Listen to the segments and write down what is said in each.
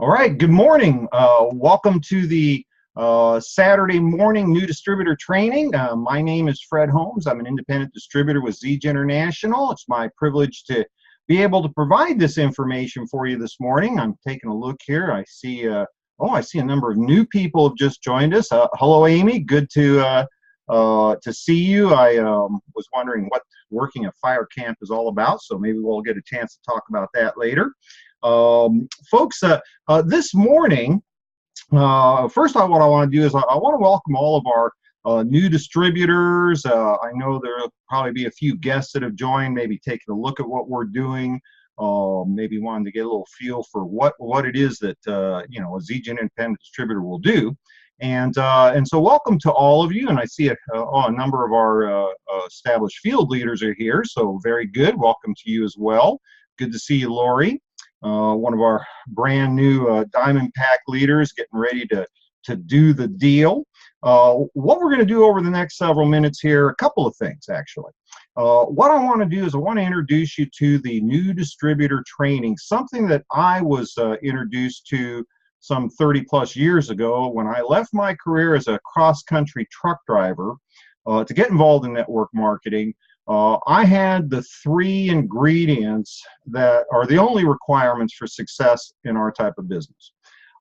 All right, good morning. Welcome to the Saturday morning new distributor training. My name is Fred Holmes. I'm an independent distributor with Zege International. It's my privilege to be able to provide this information for you this morning. I'm taking a look here. I see I see a number of new people have just joined us. Hello, Amy. Good to see you. I was wondering what working a fire camp is all about, so maybe we'll get a chance to talk about that later. Folks, this morning, first what I want to do is I want to welcome all of our new distributors. I know there'll probably be a few guests that have joined, maybe taking a look at what we're doing, maybe wanting to get a little feel for what it is that a Zege independent distributor will do. And so welcome to all of you. And I see a number of our established field leaders are here, so very good. Welcome to you as well. Good to see you, Lori. One of our brand new Diamond Pack leaders getting ready to do the deal. What we're going to do over the next several minutes here, a couple of things actually. What I want to do is I want to introduce you to the new distributor training, something that I was introduced to some 30 plus years ago when I left my career as a cross-country truck driver to get involved in network marketing. I had the three ingredients that are the only requirements for success in our type of business.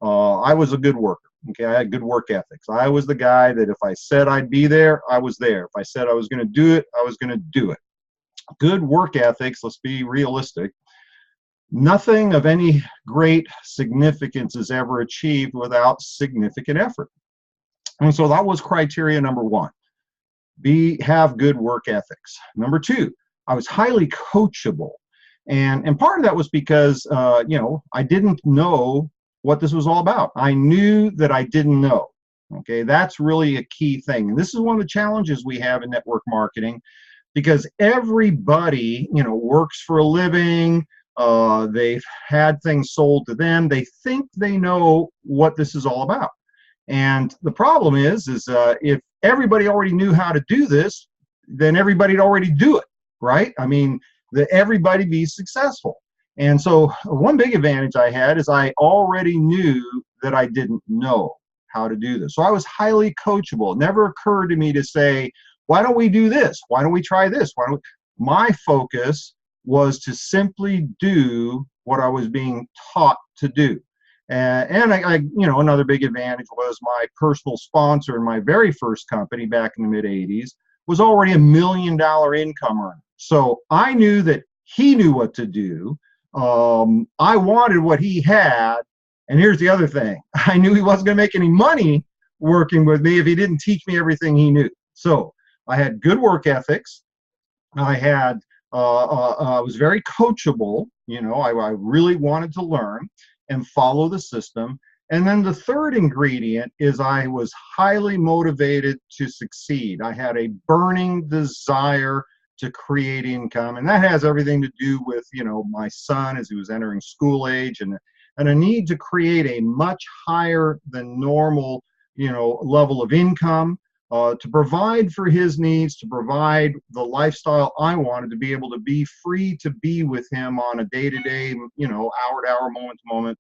I was a good worker. Okay, I had good work ethics. I was the guy that if I said I'd be there, I was there. If I said I was going to do it, I was going to do it. Good work ethics, let's be realistic. Nothing of any great significance is ever achieved without significant effort. And so that was criteria number one. Have good work ethics. Number two, I was highly coachable. And part of that was because, I didn't know what this was all about. I knew that I didn't know. Okay, that's really a key thing. And this is one of the challenges we have in network marketing, because everybody, works for a living. They've had things sold to them. They think they know what this is all about. And the problem is if everybody already knew how to do this, then everybody'd already do it, right? I mean, everybody be successful. And so one big advantage I had is I already knew that I didn't know how to do this. So I was highly coachable. It never occurred to me to say, why don't we do this? Why don't we try this? My focus was to simply do what I was being taught to do. And I another big advantage was my personal sponsor in my very first company back in the mid 80s was already $1 million income earner. So I knew that he knew what to do. I wanted what he had. And here's the other thing. I knew he wasn't going to make any money working with me if he didn't teach me everything he knew. So I had good work ethics. I had I was very coachable. I really wanted to learn and follow the system. And then the third ingredient is I was highly motivated to succeed. I had a burning desire to create income, and that has everything to do with my son as he was entering school age, and a need to create a much higher than normal level of income to provide for his needs, to provide the lifestyle I wanted, to be able to be free to be with him on a day-to-day, hour-to-hour, moment-to-moment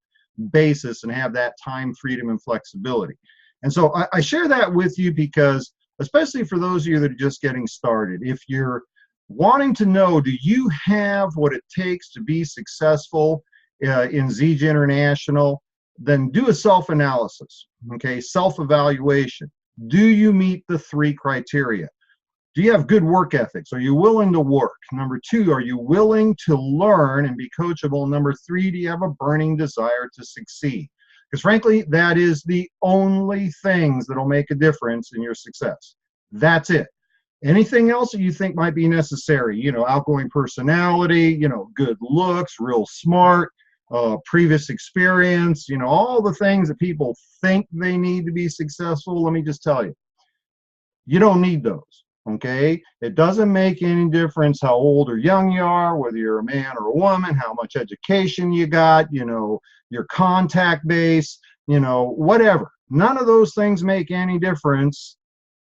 basis, and have that time, freedom, and flexibility. And so I share that with you because, especially for those of you that are just getting started, if you're wanting to know, do you have what it takes to be successful in Zege International, then do a self-analysis, okay, self-evaluation. Do you meet the three criteria? Do you have good work ethics? Are you willing to work? Number two, are you willing to learn and be coachable? Number three, do you have a burning desire to succeed? Because frankly, that is the only things that'll make a difference in your success. That's it. Anything else that you think might be necessary, outgoing personality, good looks, real smart, previous experience, all the things that people think they need to be successful, let me just tell you, you don't need those, okay? It doesn't make any difference how old or young you are, whether you're a man or a woman, how much education you got, your contact base, whatever. None of those things make any difference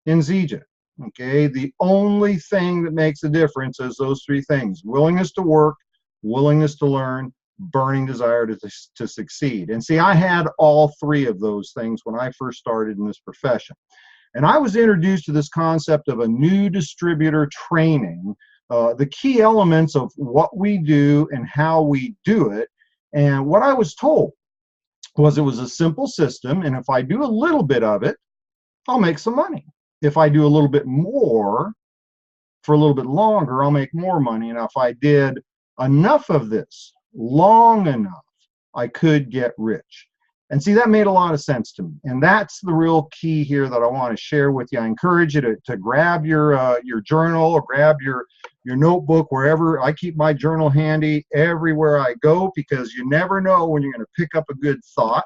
in Zege. Okay, the only thing that makes a difference is those three things: willingness to work, willingness to learn, burning desire to succeed. And see, I had all three of those things when I first started in this profession. And I was introduced to this concept of a new distributor training, the key elements of what we do and how we do it. And what I was told was it was a simple system, and if I do a little bit of it, I'll make some money. If I do a little bit more for a little bit longer, I'll make more money. And if I did enough of this long enough, I could get rich. And see, that made a lot of sense to me. And that's the real key here that I want to share with you. I encourage you to grab your journal or grab your notebook, wherever. I keep my journal handy everywhere I go, because you never know when you're going to pick up a good thought.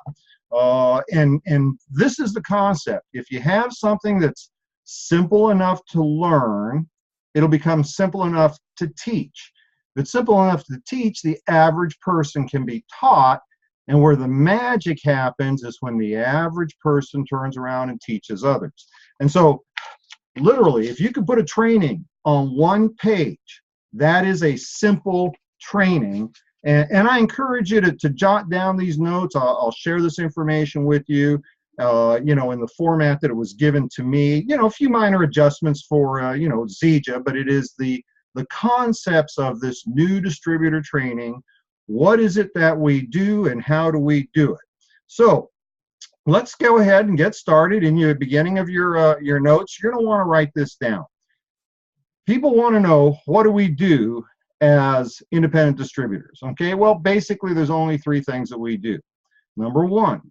And this is the concept. If you have something that's simple enough to learn, it'll become simple enough to teach. If it's simple enough to teach, the average person can be taught. And where the magic happens is when the average person turns around and teaches others. And so, literally, if you could put a training on one page, that is a simple training. And I encourage you to jot down these notes. I'll share this information with you, you know, in the format that it was given to me. You know, a few minor adjustments for, you know, Zija, but it is the concepts of this new distributor training. What is it that we do and how do we do it? So let's go ahead and get started. In the beginning of your notes, you're going to want to write this down. People want to know, what do we do as independent distributors? Okay, well, basically there's only three things that we do. Number one,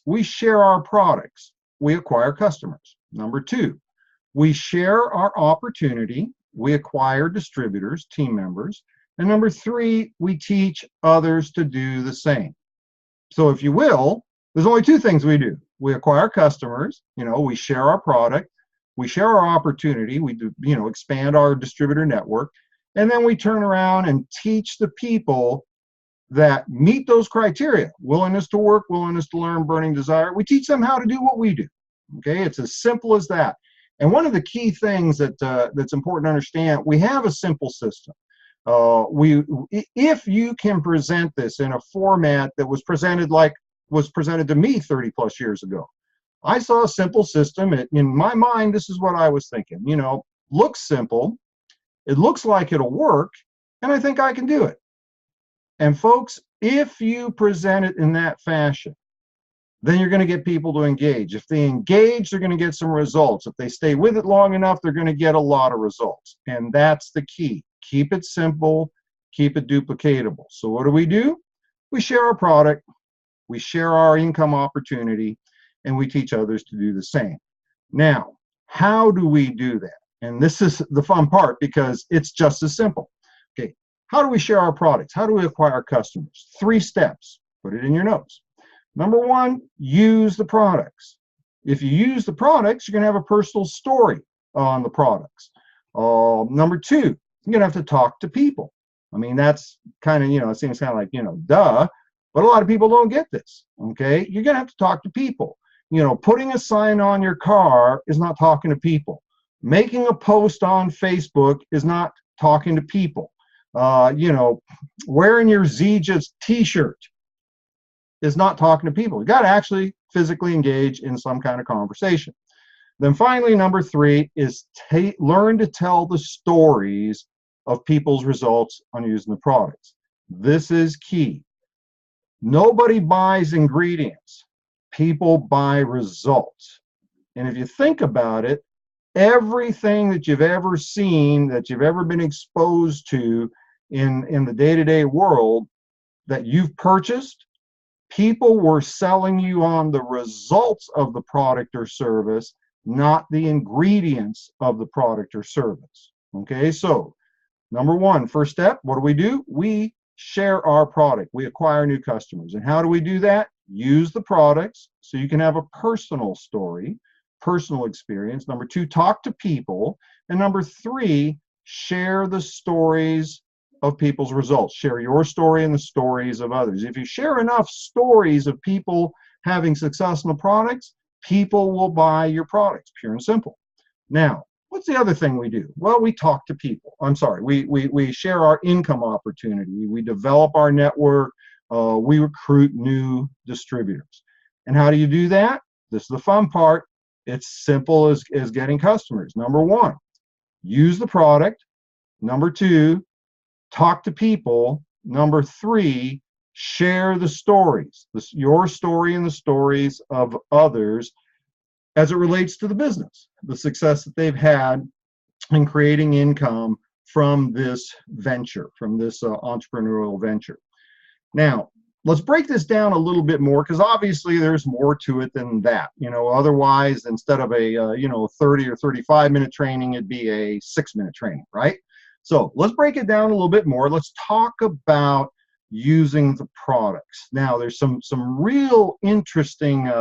we share our products. We acquire customers. Number two, we share our opportunity. We acquire distributors, team members. And number three, we teach others to do the same. So if you will, there's only two things we do. We acquire customers, you know, we share our product, we share our opportunity, we do, you know, expand our distributor network, and then we turn around and teach the people that meet those criteria: willingness to work, willingness to learn, burning desire. We teach them how to do what we do. Okay, it's as simple as that. And one of the key things that's important to understand, we have a simple system. If you can present this in a format that was presented like was presented to me 30 plus years ago, I saw a simple system. In my mind, this is what I was thinking. You know, looks simple, it looks like it'll work, and I think I can do it. And folks, if you present it in that fashion, then you're going to get people to engage. If they engage, they're going to get some results. If they stay with it long enough, they're going to get a lot of results. And that's the key. Keep it simple, keep it duplicatable. So what do? We share our product, we share our income opportunity, and we teach others to do the same. Now, how do we do that? And this is the fun part, because it's just as simple. Okay, how do we share our products? How do we acquire customers? 3 steps. Put it in your notes. Number one, use the products. If you use the products, you're going to have a personal story on the products. Number two, you're going to have to talk to people. I mean, that's kind of, you know, it seems kind of like, you know, duh, but a lot of people don't get this, okay? You're going to have to talk to people. You know, putting a sign on your car is not talking to people. Making a post on Facebook is not talking to people. You know, wearing your Zija's t-shirt is not talking to people. You got to actually physically engage in some kind of conversation. Then finally, number 3 is learn to tell the stories of people's results on using the products. This is key. Nobody buys ingredients. People buy results. And if you think about it, everything that you've ever seen, that you've ever been exposed to in the day-to-day world that you've purchased, people were selling you on the results of the product or service, not the ingredients of the product or service. Okay, so number 1, first step, what do? We share our product. We acquire new customers. And how do we do that? Use the products so you can have a personal story, personal experience. Number 2, talk to people. And number 3, share the stories of people's results. Share your story and the stories of others. If you share enough stories of people having successful products, people will buy your products, pure and simple. Now, What's the other thing we do? Well, we talk to people. I'm sorry, we share our income opportunity. We develop our network. We recruit new distributors. And how do you do that? This is the fun part. It's simple as getting customers. Number one, use the product. Number two, talk to people. Number three, share the stories, your story and the stories of others as it relates to the business, the success that they've had in creating income from this venture, from this entrepreneurial venture. Now, let's break this down a little bit more, because obviously there's more to it than that. Otherwise, instead of a 30 or 35-minute training, it'd be a 6-minute training, right? So let's break it down a little bit more. Let's talk about using the products. Now, there's some real interesting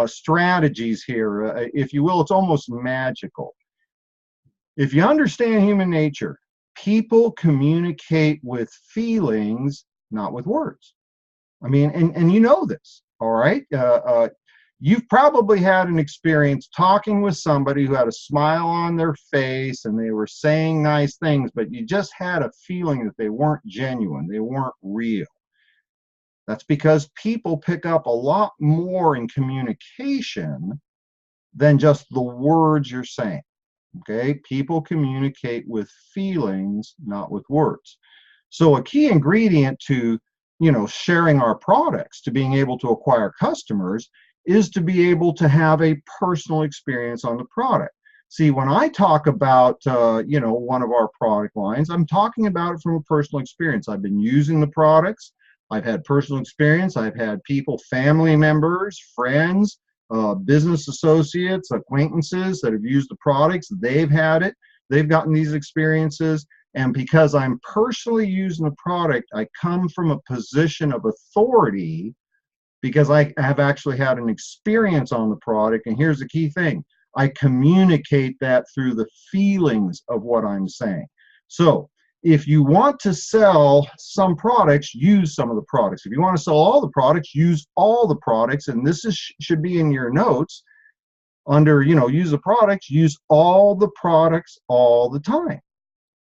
strategies here. If you will, it's almost magical. If you understand human nature, people communicate with feelings, not with words. I mean, and you know this, all right? You've probably had an experience talking with somebody who had a smile on their face and they were saying nice things, but you just had a feeling that they weren't genuine, they weren't real. That's because people pick up a lot more in communication than just the words you're saying. Okay, people communicate with feelings, not with words. So a key ingredient to, sharing our products, to being able to acquire customers, is to be able to have a personal experience on the product. See, when I talk about, one of our product lines, I'm talking about it from a personal experience. I've been using the products. I've had personal experience. I've had people, family members, friends, business associates, acquaintances that have used the products. They've had it. They've gotten these experiences. And because I'm personally using the product, I come from a position of authority because I have actually had an experience on the product. And here's the key thing. I communicate that through the feelings of what I'm saying. So if you want to sell some products, use some of the products. If you want to sell all the products, use all the products. And this should be in your notes under, use the products, use all the products all the time.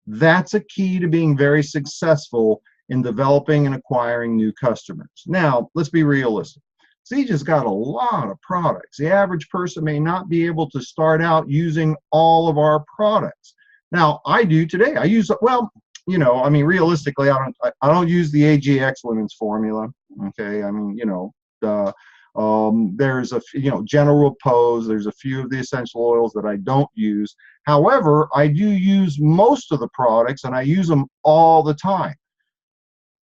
That's a key to being very successful in developing and acquiring new customers. Now, let's be realistic. Zeja's got a lot of products. The average person may not be able to start out using all of our products. Now, I do today. I use, realistically, I don't use the AG Excellence formula. Okay, there's a General Repose. There's a few of the essential oils that I don't use. However, I do use most of the products, and I use them all the time.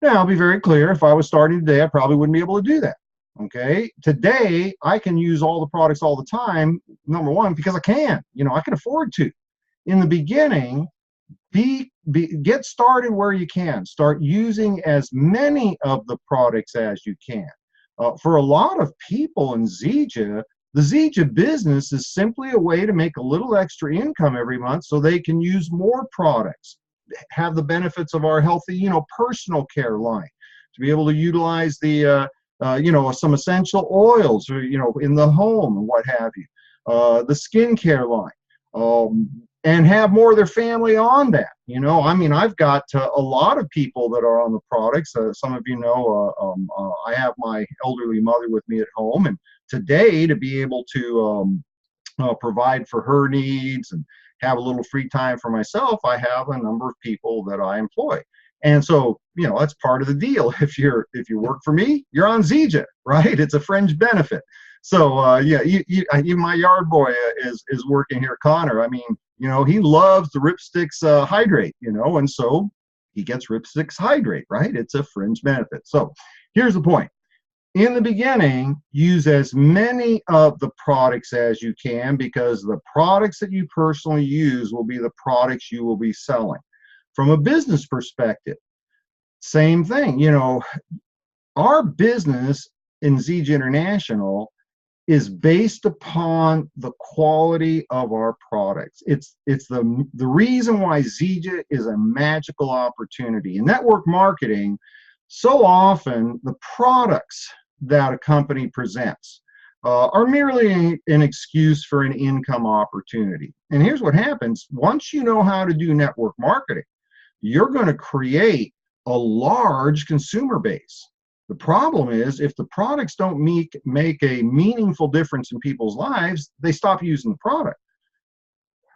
Now, I'll be very clear. If I was starting today, I probably wouldn't be able to do that. Okay, today I can use all the products all the time. Number one, because I can. I can afford to. In the beginning, get started where you can. Start using as many of the products as you can. For a lot of people in Zeja, the Zeja business is simply a way to make a little extra income every month so they can use more products, have the benefits of our healthy, personal care line, to be able to utilize the, some essential oils, or, in the home and what have you, the skincare line, and have more of their family on that. I've got a lot of people that are on the products. Some of you know, I have my elderly mother with me at home, and today to be able to provide for her needs and have a little free time for myself, I have a number of people that I employ. And so, that's part of the deal. If you work for me, you're on Zeja, right? It's a fringe benefit. So even my yard boy is working here, Connor. He loves the Ripsticks Hydrate, and so he gets Ripsticks Hydrate, right? It's a fringe benefit. So here's the point. In the beginning, use as many of the products as you can, because the products that you personally use will be the products you will be selling. From a business perspective, same thing. Our business in Zeja International is based upon the quality of our products. It's the reason why Zeja is a magical opportunity. In network marketing, so often the products that a company presents, are merely an excuse for an income opportunity. And here's what happens. Once you know how to do network marketing, you're going to create a large consumer base. The problem is, if the products don't make a meaningful difference in people's lives, they stop using the product.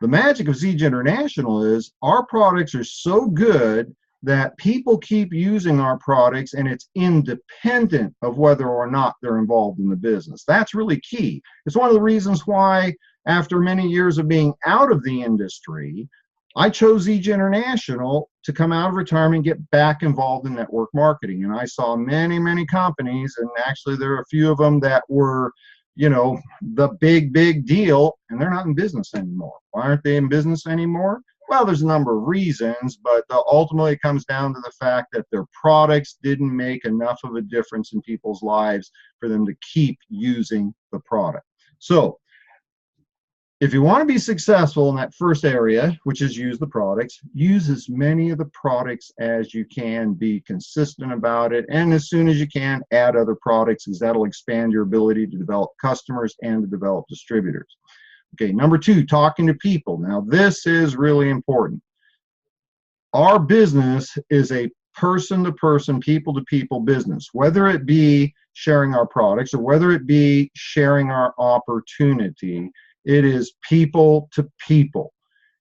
The magic of Zege International is our products are so good that people keep using our products, and it's independent of whether or not they're involved in the business. That's really key. It's one of the reasons why, after many years of being out of the industry, I chose Zege International to come out of retirement and get back involved in network marketing. And I saw many, many companies, and actually there are a few of them that were, you know, the big deal, and they're not in business anymore. Why aren't they in business anymore? Well, there's a number of reasons, but ultimately it comes down to the fact that their products didn't make enough of a difference in people's lives for them to keep using the product. So if you want to be successful in that first area, which is use the products, use as many of the products as you can, be consistent about it, and as soon as you can, add other products, because that'll expand your ability to develop customers and to develop distributors. Okay, number 2, talking to people. Now, this is really important. Our business is a person-to-person, people-to-people business, whether it be sharing our products or whether it be sharing our opportunity. It is people to people.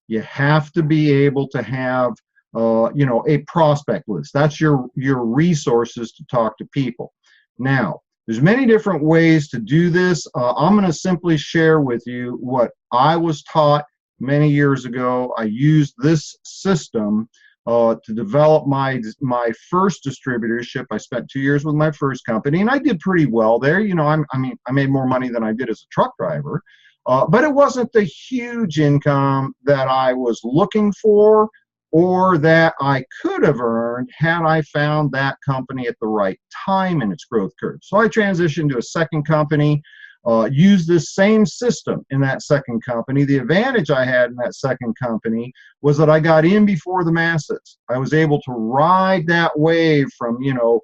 You have to be able to have, you know, a prospect list. That's your resources to talk to people. Now, there's many different ways to do this. I'm going to simply share with you what I was taught many years ago. I used this system to develop my first distributorship. I spent 2 years with my first company, and I did pretty well there. You know, I mean, I made more money than I did as a truck driver. But it wasn't the huge income that I was looking for or that I could have earned had I found that company at the right time in its growth curve. So I transitioned to a second company, used this same system in that second company. The advantage I had in that second company was that I got in before the masses. I was able to ride that wave from, you know,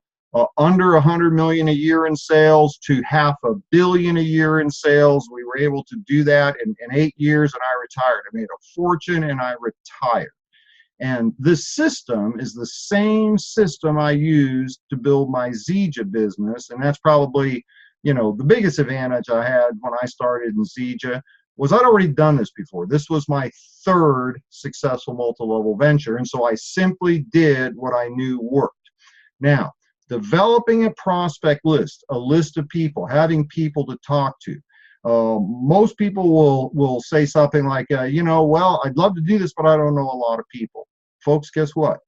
under 100 million a year in sales to $500 million a year in sales. We were able to do that in 8 years, and I retired. I made a fortune and I retired. And this system is the same system I used to build my Zege business, and that's probably, you know, the biggest advantage I had when I started in Zege was I'd already done this before. This was my third successful multi-level venture, and so I simply did what I knew worked. Now, developing a prospect list, a list of people, having people to talk to. Most people will say something like, you know, well, I'd love to do this, but I don't know a lot of people. Folks, guess what?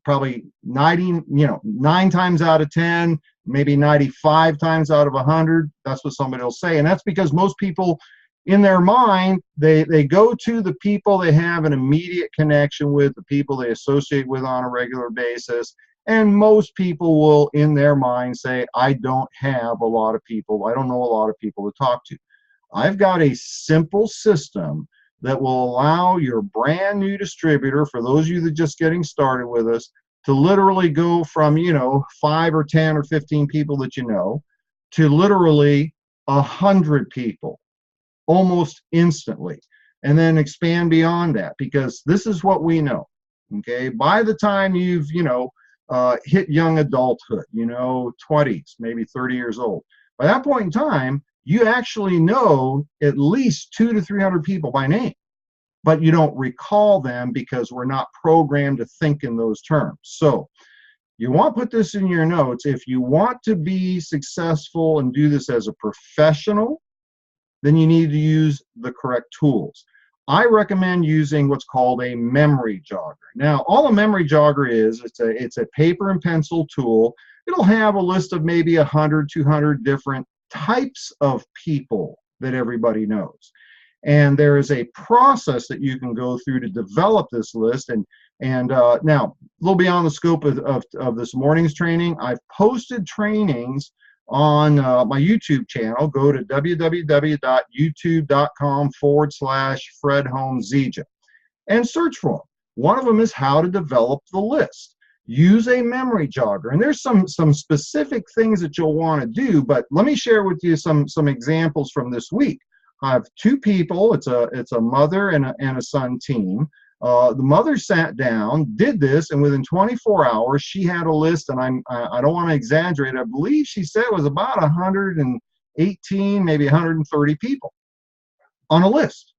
Probably 9 times out of 10, maybe 95 times out of 100, that's what somebody will say. And that's because most people, in their mind, they go to the people they have an immediate connection with, the people they associate with on a regular basis. And most people will, in their mind, say, I don't have a lot of people. I don't know a lot of people to talk to. I've got a simple system that will allow your brand new distributor, for those of you that are just getting started with us, to literally go from, you know, 5 or 10 or 15 people that you know to literally 100 people almost instantly, and then expand beyond that, because this is what we know. Okay, by the time you've, you know, hit young adulthood, you know, 20s, maybe 30 years old, by that point in time, you actually know at least 200 to 300 people by name, but you don't recall them because we're not programmed to think in those terms. So you want to put this in your notes. If you want to be successful and do this as a professional, then you need to use the correct tools. I recommend using what's called a memory jogger. Now, all a memory jogger is, it's a paper and pencil tool. It'll have a list of maybe 100, 200 different types of people that everybody knows. And there is a process that you can go through to develop this list. And now, a little beyond the scope of this morning's training, I've posted trainings on my YouTube channel. Go to www.youtube.com/Fred Holmes Zege and search for them. One of them is how to develop the list. use a memory jogger. And there's some specific things that you'll want to do, but let me share with you some examples from this week. I have two people. It's a mother and a son team. The mother sat down, did this, and within 24 hours, she had a list, and I don't want to exaggerate. I believe she said it was about 118, maybe 130 people on a list.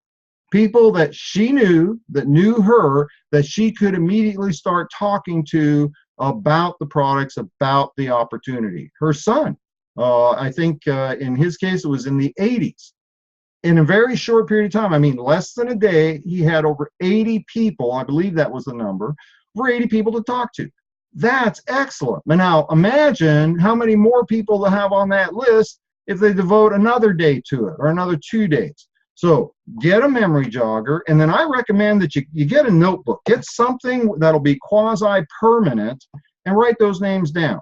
People that she knew, that knew her, that she could immediately start talking to about the products, about the opportunity. Her son, I think in his case, it was in the 80s. In a very short period of time, I mean less than a day, he had over 80 people, I believe that was the number, over 80 people to talk to. That's excellent. But now imagine how many more people they'll have on that list if they devote another day to it or another 2 days. So get a memory jogger, and then I recommend that you get a notebook. Get something that'll be quasi-permanent and write those names down.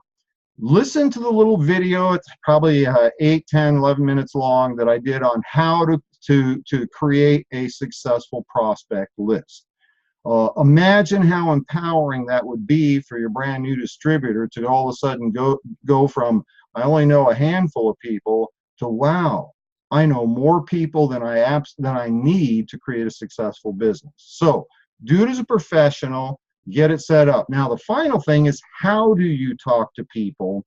Listen to the little video. It's probably 8, 10, 11 minutes long that I did on how to create a successful prospect list. Imagine how empowering that would be for your brand new distributor to all of a sudden go from, I only know a handful of people, to wow, I know more people than I need to create a successful business. So do it as a professional, get it set up. Now, the final thing is, how do you talk to people?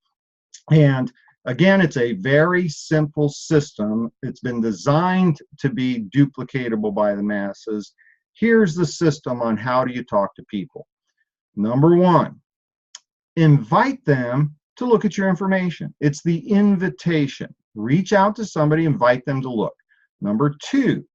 And again, it's a very simple system. It's been designed to be duplicatable by the masses. Here's the system on how do you talk to people. Number one, invite them to look at your information. It's the invitation. Reach out to somebody, invite them to look. Number two,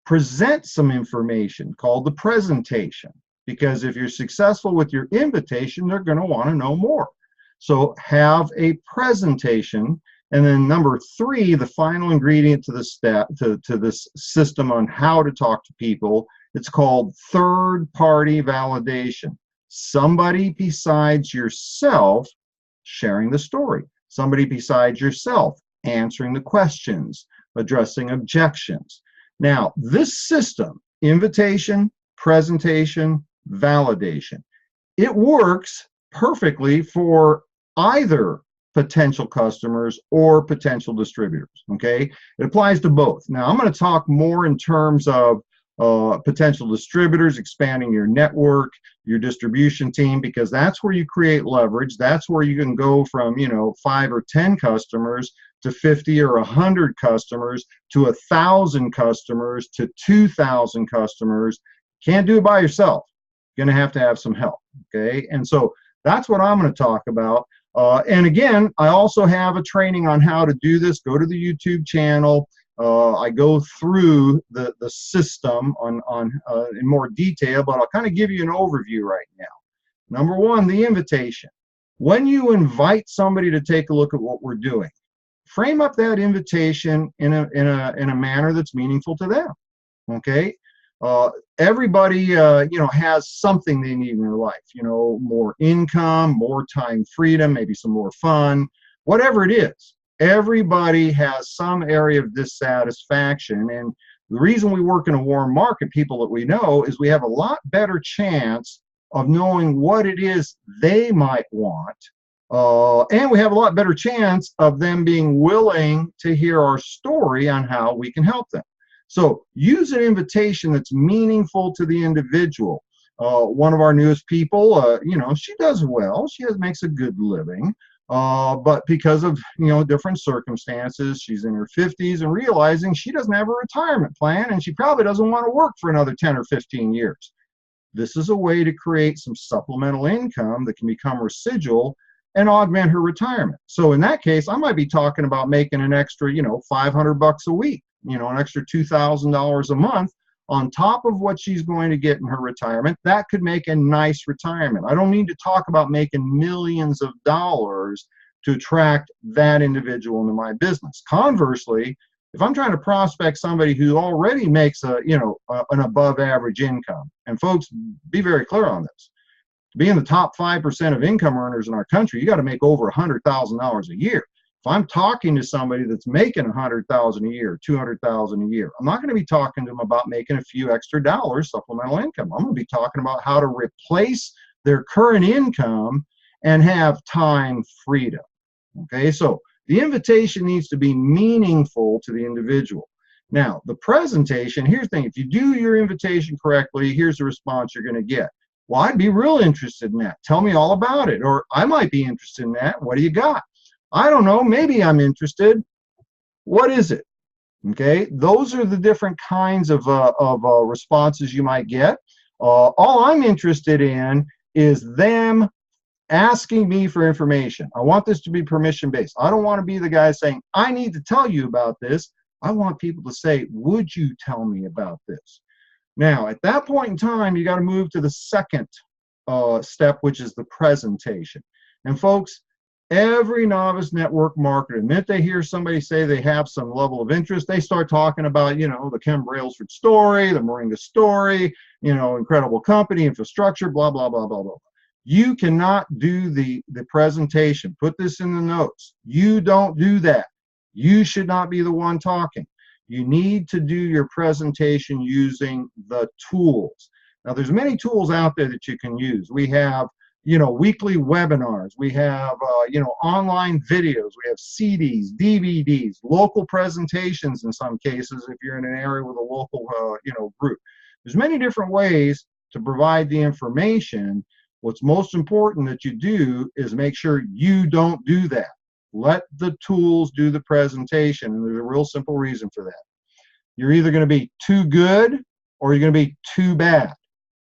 present some information called the presentation, because if you're successful with your invitation, they're going to want to know more. So have a presentation. And then number three, the final ingredient to this system on how to talk to people, it's called third-party validation. Somebody besides yourself sharing the story. Somebody besides yourself answering the questions, addressing objections. Now, this system, invitation, presentation, validation, it works perfectly for either potential customers or potential distributors, okay? It applies to both. Now, I'm going to talk more in terms of potential distributors, expanding your network, your distribution team, because that's where you create leverage. That's where you can go from, 5 or 10 customers to 50 or 100 customers to 1,000 customers to 2,000 customers. Can't do it by yourself. You're going to have some help, okay? And so that's what I'm going to talk about. And again, I also have a training on how to do this. Go to the YouTube channel. I go through the system in more detail, but I'll kind of give you an overview right now. Number one, the invitation. When you invite somebody to take a look at what we're doing, frame up that invitation in a manner that's meaningful to them. Okay. Everybody, has something they need in their life. More income, more time freedom, maybe some more fun, whatever it is. Everybody has some area of dissatisfaction, and the reason we work in a warm market, people that we know, is we have a lot better chance of knowing what it is they might want, and we have a lot better chance of them being willing to hear our story on how we can help them. So use an invitation that's meaningful to the individual. One of our newest people, she does well. She makes a good living. But because of different circumstances, she's in her 50s and realizing she doesn't have a retirement plan, and she probably doesn't want to work for another 10 or 15 years. This is a way to create some supplemental income that can become residual and augment her retirement. So in that case, I might be talking about making an extra, $500 a week, an extra $2,000 a month on top of what she's going to get in her retirement. That could make a nice retirement. I don't need to talk about making millions of dollars to attract that individual into my business. Conversely, if I'm trying to prospect somebody who already makes an above average income, and folks, be very clear on this, to be in the top 5% of income earners in our country, you got to make over $100,000 a year. If I'm talking to somebody that's making $100,000 a year, $200,000 a year, I'm not going to be talking to them about making a few extra dollars supplemental income. I'm going to be talking about how to replace their current income, and have time freedom. Okay, so the invitation needs to be meaningful to the individual. Now, the presentation, here's the thing, if you do your invitation correctly, here's the response you're going to get. Well, I'd be real interested in that. Tell me all about it. Or I might be interested in that. What do you got? I don't know. Maybe I'm interested. What is it? Okay, those are the different kinds of responses you might get. All I'm interested in is them asking me for information. I want this to be permission-based. I don't want to be the guy saying, I need to tell you about this. I want people to say, would you tell me about this? Now, at that point in time, you got to move to the second step, which is the presentation. And folks, every novice network marketer, the minute they hear somebody say they have some level of interest, they start talking about, you know, the Ken Brailsford story, the Moringa story, you know, incredible company, infrastructure, blah, blah, blah, blah, blah. You cannot do the presentation. Put this in the notes. You don't do that. You should not be the one talking. You need to do your presentation using the tools. Now, there's many tools out there that you can use. We have, you know, weekly webinars. We have, you know, online videos. We have CDs, DVDs, local presentations in some cases if you're in an area with a local, you know, group. There's many different ways to provide the information. What's most important that you do is make sure you don't do that. Let the tools do the presentation, and there's a real simple reason for that. You're either going to be too good or you're going to be too bad,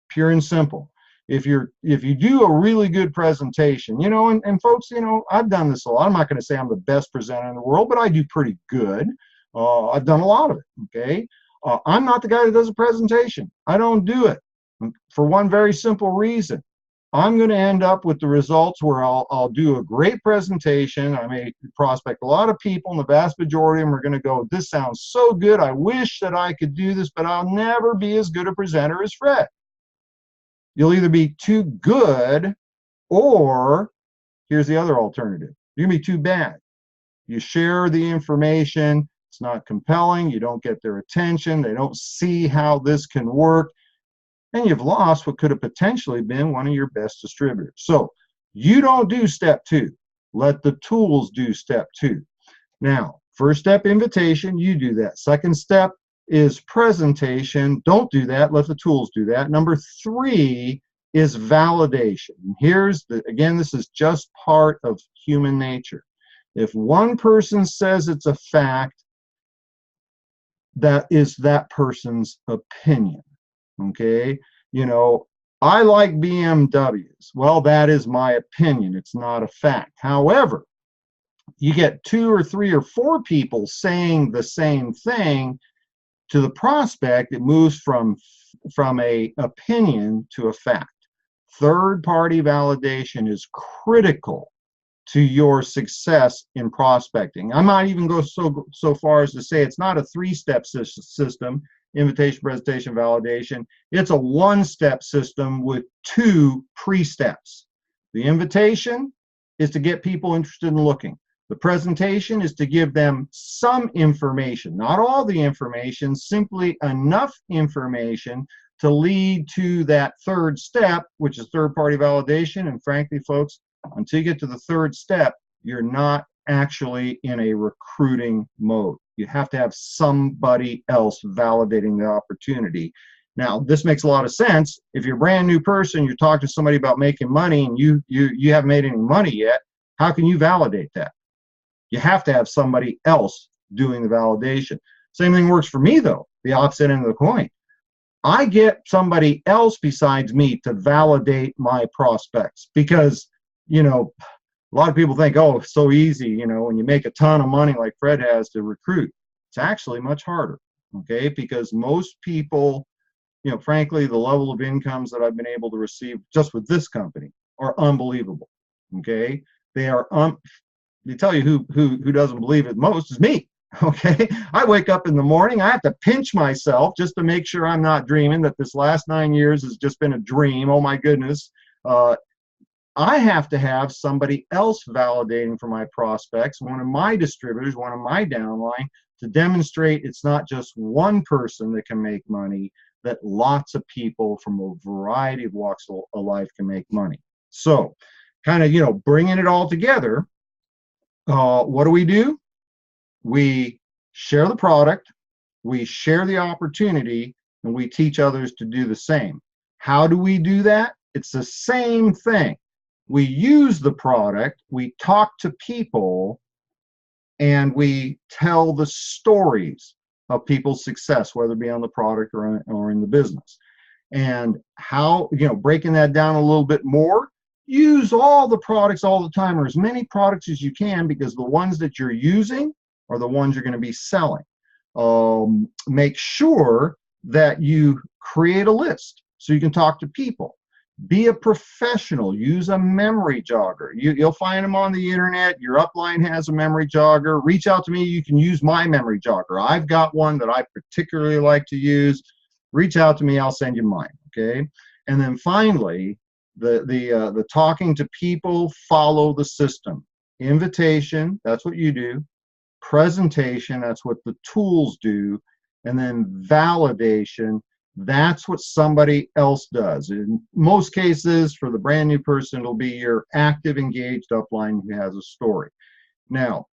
pure and simple. If you do a really good presentation, you know, and folks, you know, I've done this a lot. I'm not going to say I'm the best presenter in the world, but I do pretty good. I've done a lot of it, okay? I'm not the guy that does a presentation. I don't do it for one very simple reason. I'm going to end up with the results where I'll do a great presentation. I may prospect a lot of people, and the vast majority of them are going to go, this sounds so good. I wish that I could do this, but I'll never be as good a presenter as Fred. You'll either be too good, or here's the other alternative. You're going to be too bad. You share the information. It's not compelling. You don't get their attention. They don't see how this can work. And you've lost what could have potentially been one of your best distributors. So you don't do step two. Let the tools do step two. Now, first step, invitation, you do that. Second step is presentation. Don't do that. Let the tools do that. Number three is validation. Here's the, again, this is just part of human nature. If one person says it's a fact, that is that person's opinion. Okay, you know, I like BMWs. Well, that is my opinion. It's not a fact. However, you get 2 or 3 or 4 people saying the same thing to the prospect, it moves from a opinion to a fact. Third-party validation is critical to your success in prospecting. I might even go so far as to say it's not a 3-step system. Invitation, presentation, validation. It's a 1-step system with 2 pre-steps. The invitation is to get people interested in looking. The presentation is to give them some information, not all the information, simply enough information to lead to that 3rd step, which is third-party validation. And frankly, folks, until you get to the 3rd step, you're not actually in a recruiting mode. You have to have somebody else validating the opportunity. Now, this makes a lot of sense. If you're a brand new person, you're talking to somebody about making money, and you haven't made any money yet, how can you validate that? You have to have somebody else doing the validation. Same thing works for me, though, the opposite end of the coin. I get somebody else besides me to validate my prospects because, you know, a lot of people think, oh, it's so easy, you know, when you make a ton of money like Fred has to recruit. It's actually much harder, okay? Because most people, you know, frankly, the level of incomes that I've been able to receive just with this company are unbelievable, okay? They are, they tell you who doesn't believe it most is me, okay? I wake up in the morning, I have to pinch myself just to make sure I'm not dreaming that this last 9 years has just been a dream. Oh my goodness. I have to have somebody else validating for my prospects, one of my distributors, one of my downline, to demonstrate it's not just one person that can make money, that lots of people from a variety of walks of life can make money. So kind of, bringing it all together, what do? We share the product, we share the opportunity, and we teach others to do the same. How do we do that? It's the same thing. We use the product, we talk to people, and we tell the stories of people's success, whether it be on the product or in the business. And how, breaking that down a little bit more, use all the products all the time, or as many products as you can, because the ones that you're using are the ones you're going to be selling. Make sure that you create a list so you can talk to people. Be a professional. Use a memory jogger. You'll find them on the internet. Your upline has a memory jogger. Reach out to me. You can use my memory jogger. I've got one that I particularly like to use. Reach out to me. I'll send you mine. Okay. And then finally, the talking to people, follow the system. Invitation, that's what you do. Presentation, that's what the tools do. And then validation, that's what somebody else does. In most cases, for the brand new person, it'll be your active, engaged upline who has a story. Now,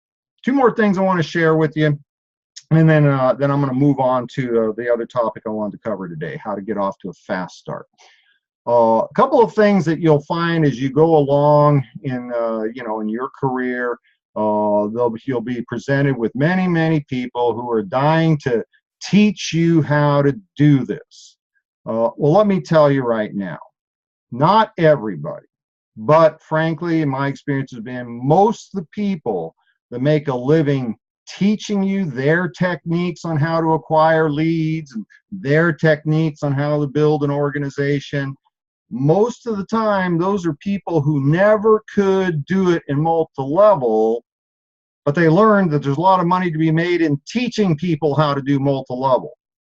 two more things I want to share with you, and then I'm going to move on to the other topic I wanted to cover today, how to get off to a fast start. A couple of things that you'll find as you go along in in your career, you'll be presented with many people who are dying to teach you how to do this. Well, let me tell you right now, not everybody, but frankly, in my experience has been most of the people that make a living teaching you their techniques on how to acquire leads and their techniques on how to build an organization. Most of the time, those are people who never could do it in multi-level, but they learned that there's a lot of money to be made in teaching people how to do multi-level.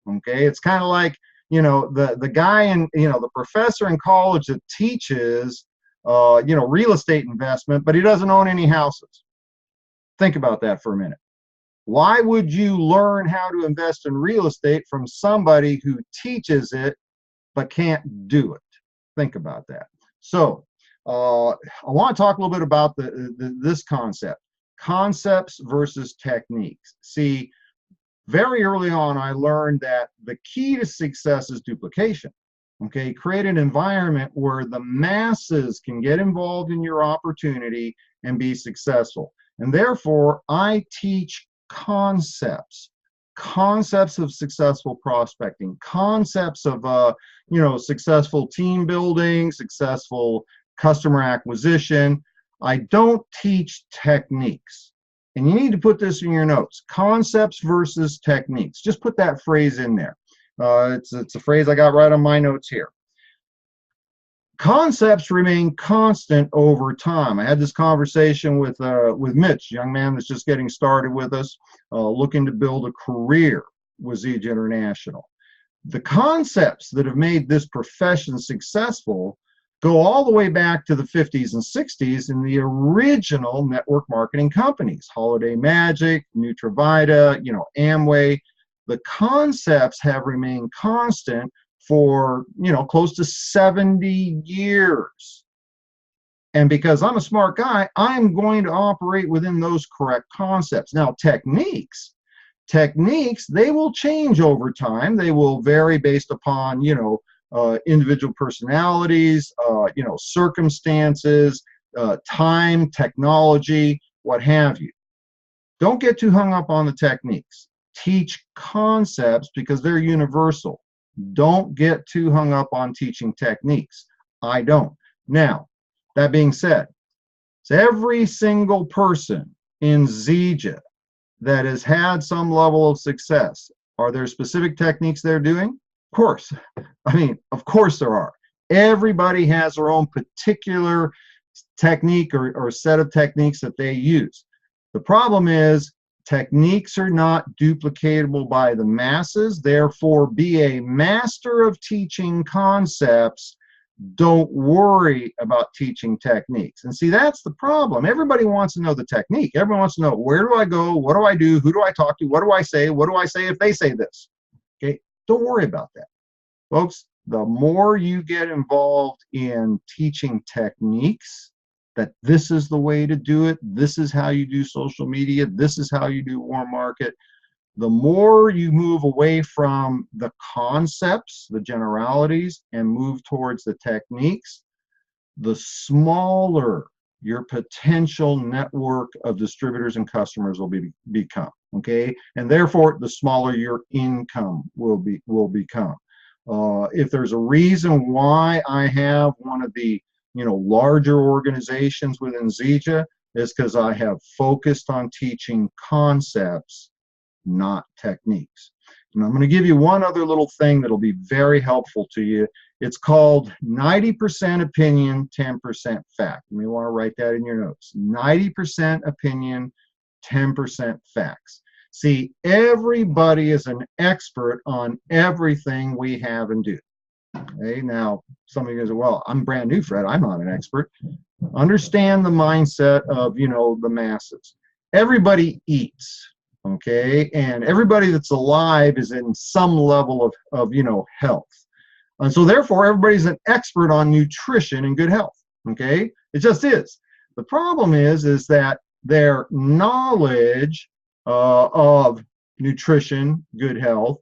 Okay, it's kind of like, the guy in, the professor in college that teaches, real estate investment, but he doesn't own any houses. Think about that for a minute. Why would you learn how to invest in real estate from somebody who teaches it but can't do it? Think about that. So I want to talk a little bit about this concept. Concepts versus techniques. See, very early on, I learned that the key to success is duplication. Okay, create an environment where the masses can get involved in your opportunity and be successful. And therefore, I teach concepts of successful prospecting, concepts of successful team building, successful customer acquisition. I don't teach techniques. And you need to put this in your notes. Concepts versus techniques. Just put that phrase in there. It's a phrase I got right on my notes here. Concepts remain constant over time. I had this conversation with Mitch, a young man that's just getting started with us, looking to build a career with Zege International. The concepts that have made this profession successful go all the way back to the 50s and 60s in the original network marketing companies, Holiday Magic, NutraVita, Amway. The concepts have remained constant for, close to 70 years. And because I'm a smart guy, I'm going to operate within those correct concepts. Now, techniques, they will change over time. They will vary based upon, individual personalities, circumstances, time, technology, what have you. Don't get too hung up on the techniques. Teach concepts because they're universal. Don't get too hung up on teaching techniques. I don't. Now, that being said, so every single person in Zege that has had some level of success, are there specific techniques they're doing? Of course. Of course there are. Everybody has their own particular technique or set of techniques that they use. The problem is techniques are not duplicatable by the masses. Therefore, be a master of teaching concepts. Don't worry about teaching techniques. And see, that's the problem. Everybody wants to know the technique. Everyone wants to know, where do I go? What do I do? Who do I talk to? What do I say? What do I say if they say this? Okay, don't worry about that. Folks, the more you get involved in teaching techniques, that this is the way to do it, this is how you do social media, this is how you do warm market, the more you move away from the concepts, the generalities, and move towards the techniques, the smaller your potential network of distributors and customers will become, okay? And therefore, the smaller your income will become. If there's a reason why I have one of the larger organizations within Zija, is because I have focused on teaching concepts, not techniques. And I'm going to give you one other little thing that'll be very helpful to you. It's called 90% opinion, 10% fact. You may want to write that in your notes. 90% opinion, 10% facts. See, everybody is an expert on everything we have and do. Okay, now some of you guys are, well, I'm brand new, Fred. I'm not an expert. Understand the mindset of, the masses. Everybody eats. Okay, and everybody that's alive is in some level of health, and so therefore everybody's an expert on nutrition and good health. Okay, it just is. The problem is that their knowledge of nutrition, good health,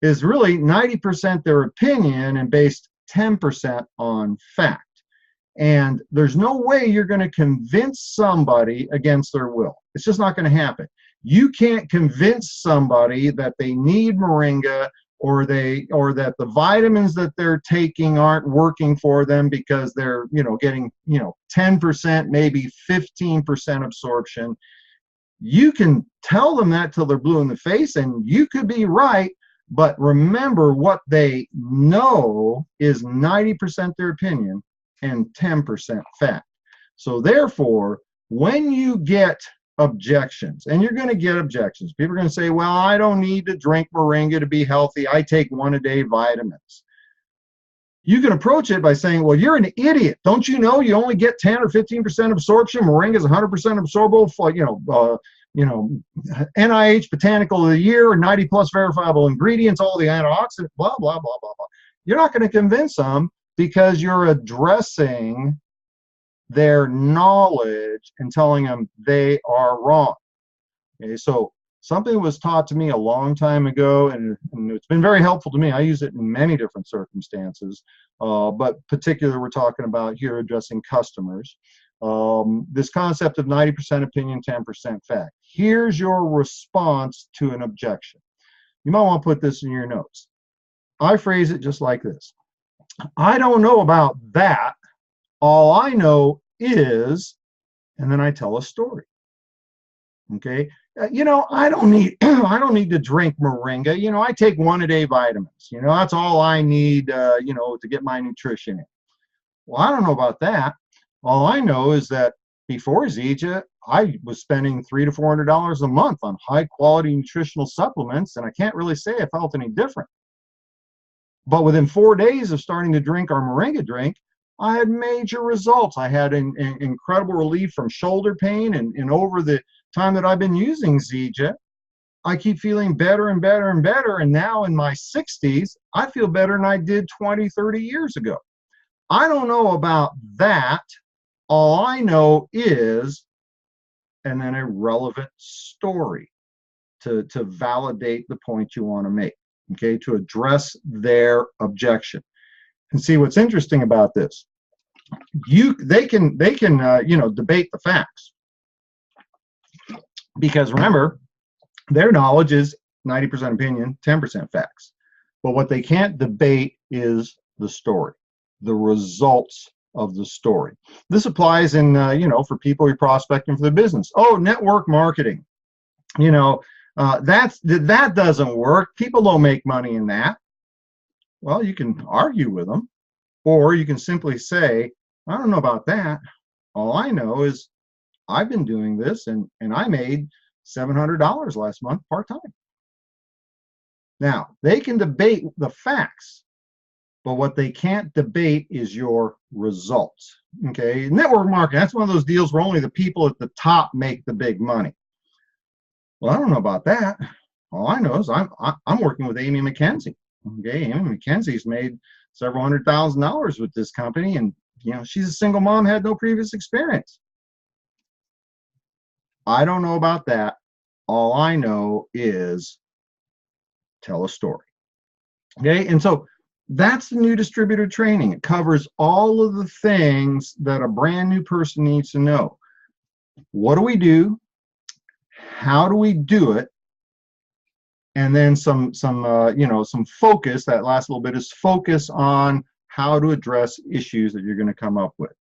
is really 90% their opinion and based 10% on fact. And there's no way you're going to convince somebody against their will. It's just not going to happen. You can't convince somebody that they need moringa or that the vitamins that they're taking aren't working for them because they're getting 10%, maybe 15% absorption. You can tell them that till they're blue in the face, and you could be right, but remember, what they know is 90% their opinion and 10% fact. So therefore, when you get objections, and you're going to get objections, people are going to say, well, I don't need to drink moringa to be healthy, I take 1 a day vitamins. You can approach it by saying, well, you're an idiot. Don't you know you only get 10 or 15% absorption? Moringa is 100% absorbable, NIH Botanical of the Year, 90 plus verifiable ingredients, all the antioxidants, blah, blah, blah, blah, blah. You're not going to convince them because you're addressing their knowledge and telling them they are wrong. Okay, so something was taught to me a long time ago, and it's been very helpful to me. I use it in many different circumstances, but particularly we're talking about here addressing customers. This concept of 90% opinion, 10% fact. Here's your response to an objection. You might want to put this in your notes. I phrase it just like this. I don't know about that. All I know is, and then I tell a story. Okay, I don't need to drink moringa. I take 1 a day vitamins. That's all I need. To get my nutrition in. Well, I don't know about that. All I know is that before Zija, I was spending $300 to $400 a month on high quality nutritional supplements, and I can't really say I felt any different. But within 4 days of starting to drink our moringa drink, I had major results. I had an incredible relief from shoulder pain, and over the time that I've been using Zija, I keep feeling better and better and better, and now in my 60s, I feel better than I did 20, 30 years ago. I don't know about that. All I know is, and then a relevant story to validate the point you want to make, okay, to address their objection. And see, what's interesting about this, they can debate the facts, because remember, their knowledge is 90% opinion, 10% facts. But what they can't debate is the story, the results of the story. This applies in for people who are prospecting for the business. Oh, network marketing, that doesn't work. People don't make money in that. Well, you can argue with them, or you can simply say, I don't know about that. All I know is I've been doing this, and I made $700 last month part-time. Now, they can debate the facts, but what they can't debate is your results. Okay, network marketing, that's one of those deals where only the people at the top make the big money. Well, I don't know about that. All I know is I'm working with Amy McKenzie. Okay, Amy McKenzie's made several $100,000 with this company, and she's a single mom, had no previous experience. I don't know about that. All I know is tell a story. Okay, and so that's the new distributor training. It covers all of the things that a brand new person needs to know. What do we do? How do we do it? And then some focus. That last little bit is focus on how to address issues that you're going to come up with.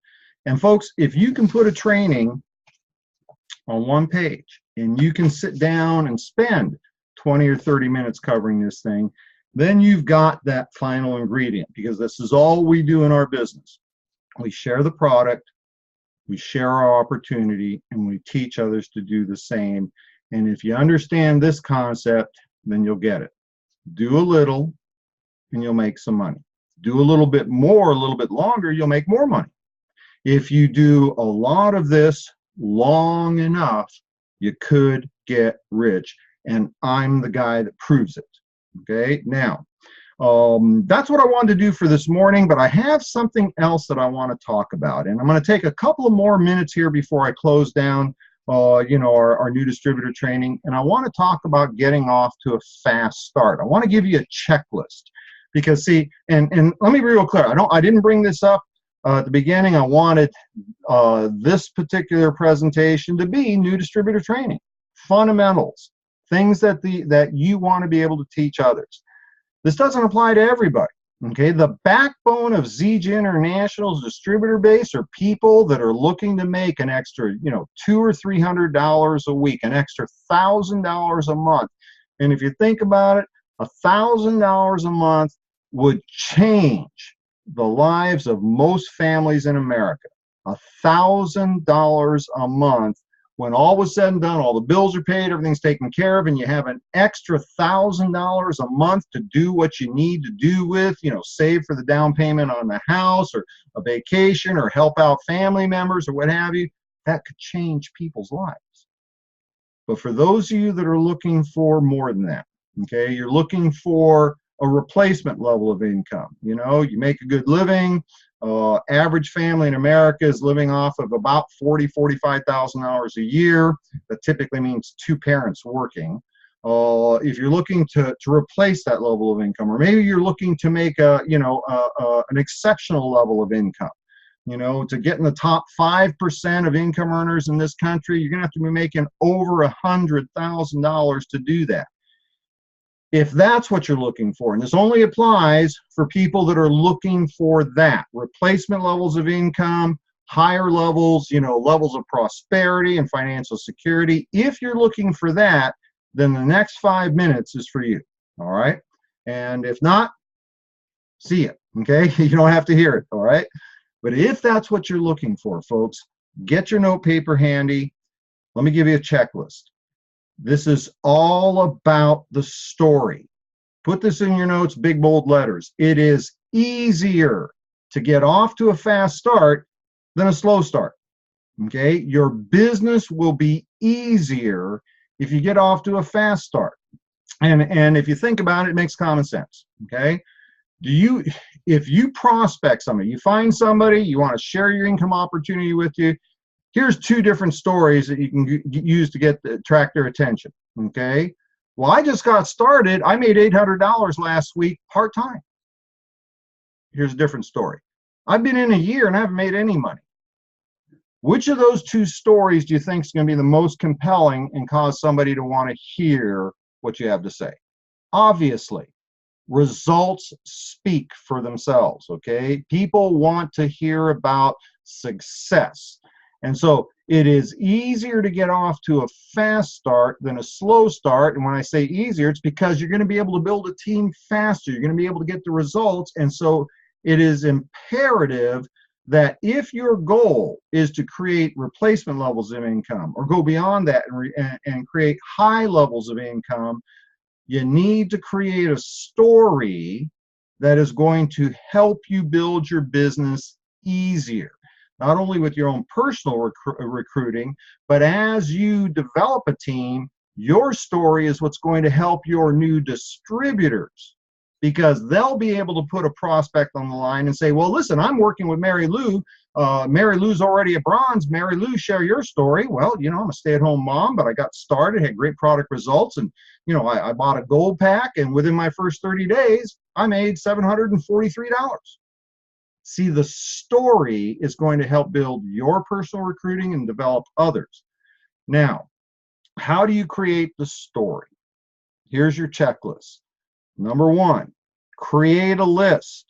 And folks, if you can put a training on one page and you can sit down and spend 20 or 30 minutes covering this thing, then you've got that final ingredient, because this is all we do in our business. We share the product, we share our opportunity, and we teach others to do the same. And if you understand this concept, then you'll get it. Do a little and you'll make some money. Do a little bit more, a little bit longer, you'll make more money. If you do a lot of this long enough, you could get rich. And I'm the guy that proves it. Okay, now, that's what I wanted to do for this morning, but I have something else that I want to talk about. And I'm going to take a couple of more minutes here before I close down our new distributor training. And I want to talk about getting off to a fast start. I want to give you a checklist, because see, and let me be real clear. I didn't bring this up at the beginning. I wanted this particular presentation to be new distributor training, fundamentals, things that you want to be able to teach others. This doesn't apply to everybody. Okay, the backbone of ZG International's distributor base are people that are looking to make an extra, $200 or $300 a week, an extra $1,000 a month. And if you think about it, $1,000 a month would change the lives of most families in America. $1,000 a month, when all was said and done, all the bills are paid, everything's taken care of, and you have an extra $1,000 a month to do what you need to do with, save for the down payment on the house or a vacation or help out family members or what have you, that could change people's lives. But for those of you that are looking for more than that, okay, you're looking for a replacement level of income. You make a good living. Average family in America is living off of about $45,000 a year. That typically means two parents working. If you're looking to replace that level of income, or maybe you're looking to make an exceptional level of income, to get in the top 5% of income earners in this country, you're going to have to be making over $100,000 to do that. If that's what you're looking for, and this only applies for people that are looking for that, replacement levels of income, higher levels, levels of prosperity and financial security. If you're looking for that, then the next 5 minutes is for you, all right? And if not, see it, okay? You don't have to hear it, all right? But if that's what you're looking for, folks, get your note paper handy. Let me give you a checklist. This is all about the story. Put this in your notes, big bold letters. It is easier to get off to a fast start than a slow start. Okay? Your business will be easier if you get off to a fast start. And if you think about it, it makes common sense. Okay? If you prospect somebody, you find somebody, you want to share your income opportunity with you, here's two different stories that you can use to attract their attention, okay? Well, I just got started. I made $800 last week part-time. Here's a different story. I've been in a year and I haven't made any money. Which of those two stories do you think is going to be the most compelling and cause somebody to want to hear what you have to say? Obviously, results speak for themselves, okay? People want to hear about success. And so it is easier to get off to a fast start than a slow start. And when I say easier, it's because you're going to be able to build a team faster. You're going to be able to get the results. And so it is imperative that if your goal is to create replacement levels of income or go beyond that and create high levels of income, you need to create a story that is going to help you build your business easier. Not only with your own personal recruiting, but as you develop a team, your story is what's going to help your new distributors because they'll be able to put a prospect on the line and say, well, listen, I'm working with Mary Lou. Mary Lou's already a bronze. Mary Lou, share your story. Well, you know, I'm a stay-at-home mom, but I got started, had great product results, and, you know, I bought a gold pack, and within my first 30 days, I made $743. See, the story is going to help build your personal recruiting and develop others. Now, how do you create the story? Here's your checklist. Number one, create a list.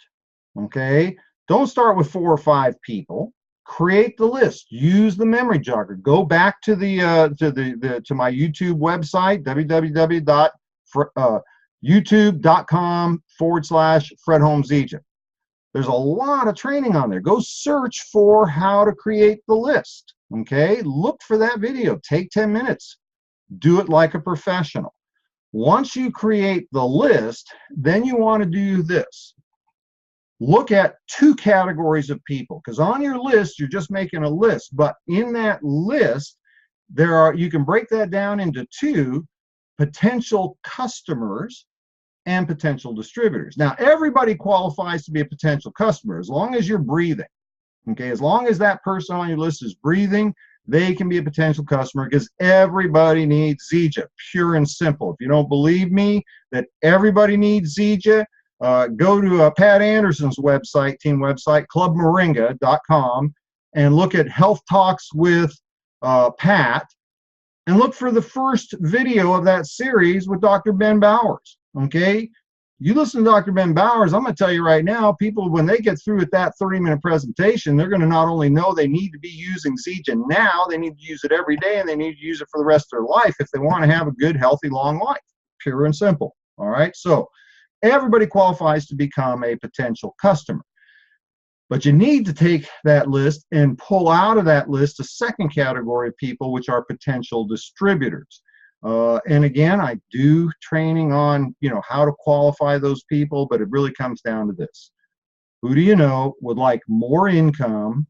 Okay, don't start with 4 or 5 people. Create the list. Use the memory jogger. Go back to to my YouTube website, www.youtube.com/Fred Holmes Egypt. There's a lot of training on there. Go search for how to create the list. Okay, look for that video. Take 10 minutes. Do it like a professional. Once you create the list, then you want to do this. Look at 2 categories of people, because on your list, you're just making a list, but in that list, you can break that down into 2: potential customers and potential distributors. Now, everybody qualifies to be a potential customer as long as you're breathing. Okay, as long as that person on your list is breathing, they can be a potential customer, because everybody needs Zija, pure and simple. If you don't believe me that everybody needs Zija, go to Pat Anderson's website, team website, clubmoringa.com, and look at Health Talks with Pat, and look for the first video of that series with Dr. Ben Bowers. Okay, you listen to Dr. Ben Bowers, I'm going to tell you right now, people, when they get through with that 30-minute presentation, they're going to not only know they need to be using Zija now, they need to use it every day, and they need to use it for the rest of their life if they want to have a good, healthy, long life. Pure and simple. All right, so everybody qualifies to become a potential customer. But you need to take that list and pull out of that list a second category of people, which are potential distributors. And again, I do training on, you know, how to qualify those people, but it really comes down to this. Who do you know would like more income,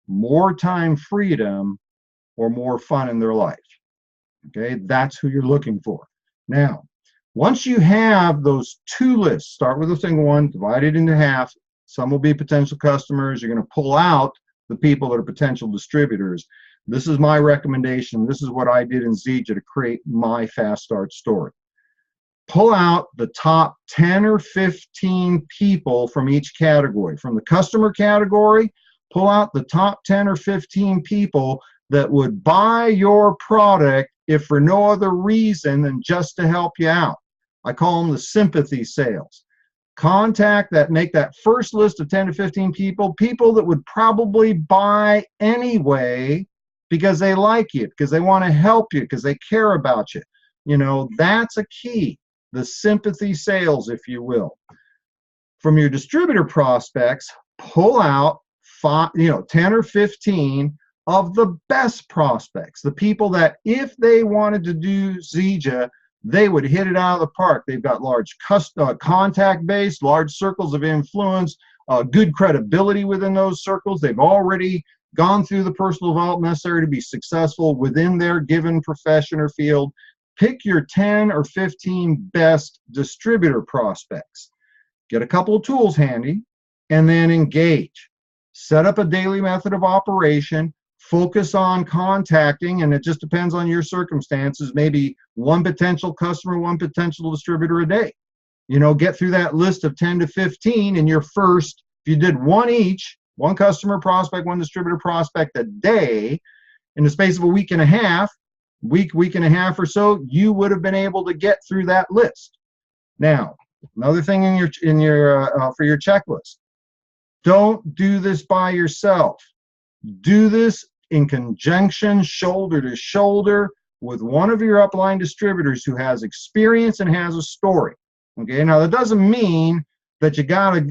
more time freedom, or more fun in their life? Okay, that's who you're looking for. Now, once you have those 2 lists, start with a single one, divide it into half. Some will be potential customers. You're going to pull out the people that are potential distributors. This is my recommendation. This is what I did in Zija to create my fast start story. Pull out the top 10 or 15 people from each category. From the customer category, pull out the top 10 or 15 people that would buy your product if for no other reason than just to help you out. I call them the sympathy sales. Make that first list of 10 to 15 people that would probably buy anyway because they like you, because they want to help you, because they care about you. You know, that's a key. The sympathy sales, if you will. From your distributor prospects, pull out 10 or 15 of the best prospects, the people that if they wanted to do Zija, they would hit it out of the park. They've got large contact base, large circles of influence, good credibility within those circles. They've already gone through the personal development necessary to be successful within their given profession or field. Pick your 10 or 15 best distributor prospects. Get a couple of tools handy, and then engage. Set up a daily method of operation. Focus on contacting, and it just depends on your circumstances, maybe 1 potential customer, 1 potential distributor a day. You know, get through that list of 10 to 15 in your first, if you did 1 each, 1 customer prospect, 1 distributor prospect a day, in the space of a week and a half or so, you would have been able to get through that list. Now, another thing for your checklist, don't do this by yourself. Do this in conjunction, shoulder to shoulder, with one of your upline distributors who has experience and has a story. Okay, now that doesn't mean that you gotta,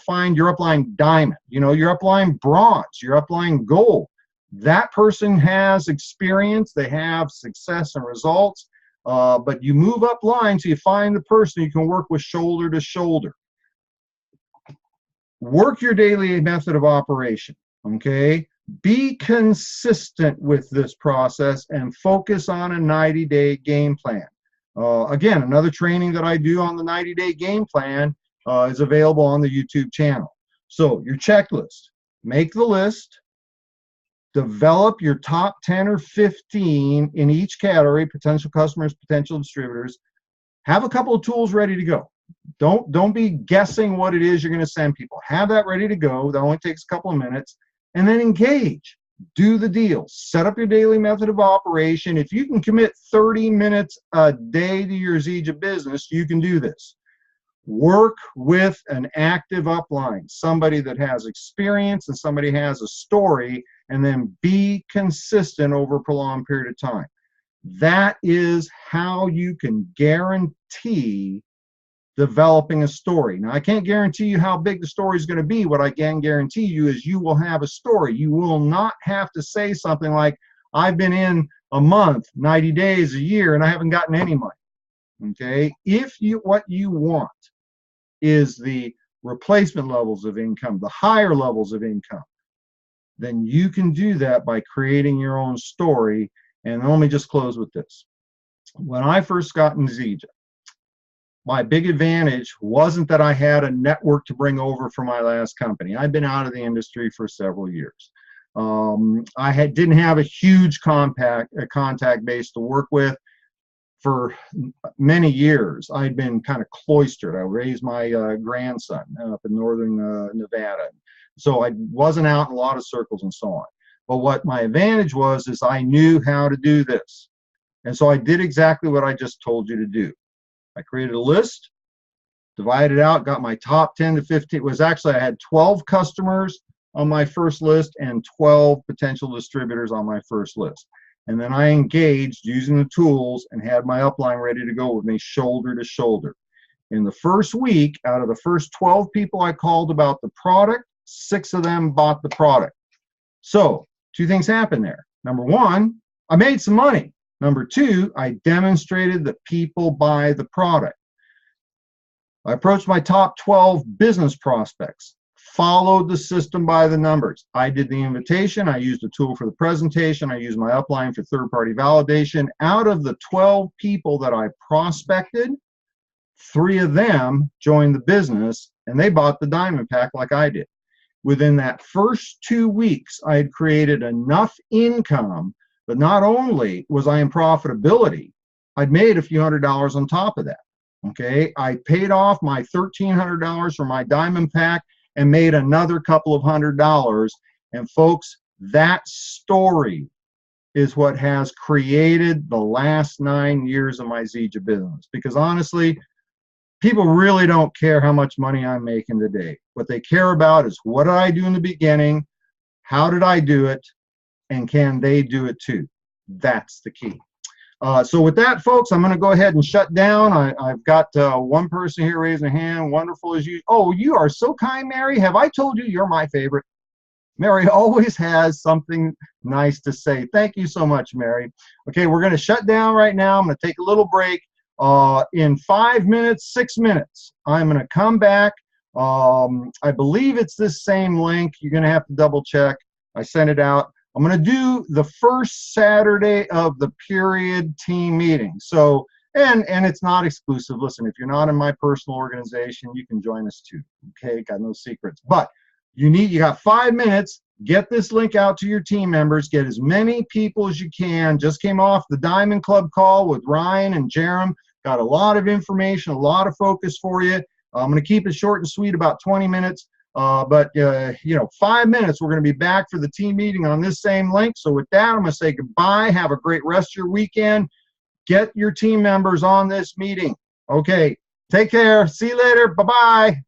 find your upline diamond, your upline bronze, your upline gold. That person has experience, they have success and results, but you move up line so you find the person you can work with shoulder to shoulder. Work your daily method of operation, okay? Be consistent with this process and focus on a 90-day game plan. Again, another training that I do on the 90-day game plan is available on the YouTube channel. So your checklist, make the list, develop your top 10 or 15 in each category, potential customers, potential distributors. Have a couple of tools ready to go. Don't be guessing what it is you're going to send people. Have that ready to go. That only takes a couple of minutes. And then engage. Do the deal. Set up your daily method of operation. If you can commit 30 minutes a day to your Zija business, you can do this. Work with an active upline, somebody that has experience and somebody has a story, and then be consistent over a prolonged period of time. That is how you can guarantee developing a story. Now, I can't guarantee you how big the story is going to be. What I can guarantee you is you will have a story. You will not have to say something like, I've been in a month, 90 days, a year, and I haven't gotten any money. Okay? If what you want is the replacement levels of income, the higher levels of income, then you can do that by creating your own story. And let me just close with this. When I first got in Zija, my big advantage wasn't that I had a network to bring over from my last company. I've been out of the industry for several years. I didn't have a huge contact base to work with for many years. I'd been kind of cloistered. I raised my grandson up in northern Nevada. So I wasn't out in a lot of circles and so on. But what my advantage was is I knew how to do this. And so I did exactly what I just told you to do. I created a list, divided it out, got my top 10 to 15. It was actually, I had 12 customers on my first list and 12 potential distributors on my first list. And then I engaged using the tools and had my upline ready to go with me shoulder to shoulder. In the first week, out of the first 12 people I called about the product, 6 of them bought the product. So 2 things happened there. Number 1, I made some money. Number 2, I demonstrated that people buy the product. I approached my top 12 business prospects, followed the system by the numbers. I did the invitation. I used a tool for the presentation. I used my upline for third-party validation. Out of the 12 people that I prospected, 3 of them joined the business, and they bought the diamond pack like I did. Within that first 2 weeks, I had created enough income. But not only was I in profitability, I'd made a few $100s on top of that. Okay, I paid off my $1,300 for my diamond pack and made another couple of $100. And folks, that story is what has created the last 9 years of my Zija business. Because honestly, people really don't care how much money I'm making today. What they care about is what did I do in the beginning? How did I do it? And can they do it too? That's the key. So with that, folks, I'm going to go ahead and shut down. I've got one person here raising a hand. Wonderful as you. Oh, you are so kind, Mary. Have I told you you're my favorite? Mary always has something nice to say. Thank you so much, Mary. Okay, we're going to shut down right now. I'm going to take a little break. In 5 minutes, 6 minutes, I'm going to come back. I believe it's this same link. You're going to have to double check. I sent it out. I'm going to do the first Saturday of the period team meeting. So, and it's not exclusive. Listen, if you're not in my personal organization, you can join us too. Okay, got no secrets. But you got 5 minutes. Get this link out to your team members. Get as many people as you can. Just came off the Diamond Club call with Ryan and Jerem. Got a lot of information, a lot of focus for you. I'm going to keep it short and sweet, about 20 minutes. But 5 minutes, we're going to be back for the team meeting on this same link. So with that, I'm going to say goodbye. Have a great rest of your weekend. Get your team members on this meeting. Okay, take care. See you later. Bye-bye.